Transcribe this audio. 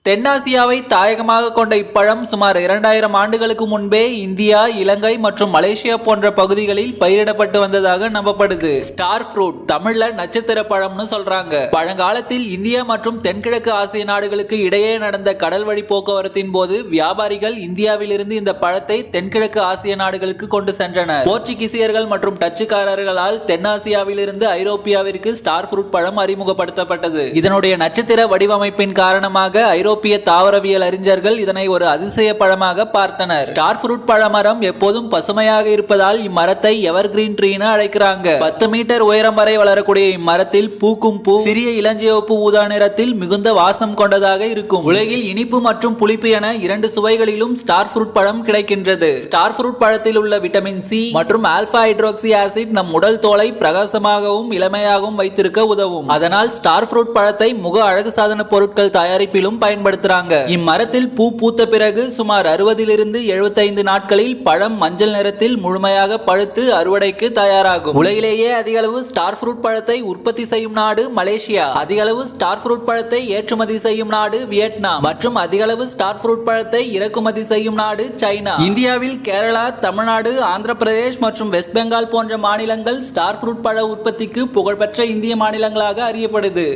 தென்னாசியாவை தாயகமாக கொண்ட இப்பழம் சுமார் 2000 ஆண்டுகளுக்கு முன்பே இந்தியா, இலங்கை மற்றும் மலேசியா போன்ற பகுதிகளில் பயிரிடப்பட்டு வந்ததாக நம்பப்படுது. ஸ்டார் ஃப்ரூட், தமிழ்ல நட்சத்திர பழம்னு சொல்றாங்க. பழங்காலத்தில் இந்தியா மற்றும் தென்கிழக்கு ஆசிய நாடுகளுக்கு இடையே நடந்த கடல் வழி போக்குவரத்தின் போது வியாபாரிகள் இந்தியாவிலிருந்து இந்த பழத்தை தென்கிழக்கு ஆசிய நாடுகளுக்கு கொண்டு சென்றனர். போர்ச்சுகீசியர்கள் மற்றும் டச்சுக்காரர்களால் தென்னாசியாவிலிருந்து ஐரோப்பியாவிற்கு ஸ்டார் ஃப்ரூட் பழம் அறிமுகப்படுத்தப்பட்டது. இதனுடைய நட்சத்திர வடிவமைப்பின் காரணமாக ஐரோப்பிய தாவரவியல் அறிஞர்கள் இதனை ஒரு அதிசய பழமாக பார்த்தனர். ஸ்டார் ஃப்ரூட் பழமரம் எப்போதும் பசுமையாக இருப்பதால் இம்மரத்தை எவர் கிரீன் ட்ரீன்னு அழைக்கிறாங்க. 10 மீட்டர் உயரம் வரை வளரக்கூடிய இம்மரத்தில் பூக்கும் பூ சிறிய இளஞ்சிவப்பு ஊதா நிறத்தில் மிகுந்த வாசம் கொண்டதாக இருக்கும். உலகில் இனிப்பு மற்றும் புளிப்பு என 2 சுவைகளிலும் ஸ்டார் ஃப்ரூட் பழம் கிடைக்கின்றது. ஸ்டார் ஃப்ரூட் பழத்தில் உள்ள விட்டமின் சி மற்றும் ஆல்பா ஹைட்ரோக்சி ஆசிட் நம் உடல் தோலை பிரகாசமாகவும் இளமையாகவும் வைத்திருக்க உதவும். அதனால் ஸ்டார் ஃப்ரூட் பழத்தை முக அழகு சாதன பொருட்கள் தயாரிப்பிலும் பயன்படுத்துறாங்க. இம்மரத்தில் பூ பூத்த பிறகு சுமார் 60 - 75 நாட்களில் பழம் மஞ்சள் நிறத்தில் முழுமையாக பழுத்து அறுவடைக்கு தயாராகும். உலகிலேயே அதிக அளவு ஸ்டார் ஃப்ரூட் பழத்தை உற்பத்தி செய்யும் நாடு மலேசியா. அதிக அளவு ஸ்டார் ஃப்ரூட் பழத்தை ஏற்றுமதி செய்யும் நாடு வியட்நாம் மற்றும் அதிக அளவு ஸ்டார் ஃப்ரூட் பழத்தை இறக்குமதி செய்யும் நாடு சைனா. இந்தியாவில் கேரளா, தமிழ்நாடு, ஆந்திர பிரதேஷ் மற்றும் வெஸ்ட் பெங்கால் போன்ற மாநிலங்கள் ஸ்டார் ஃப்ரூட் பழ உற்பத்திக்கு புகழ்பெற்ற இந்திய மாநிலங்களாக அறியப்படுது.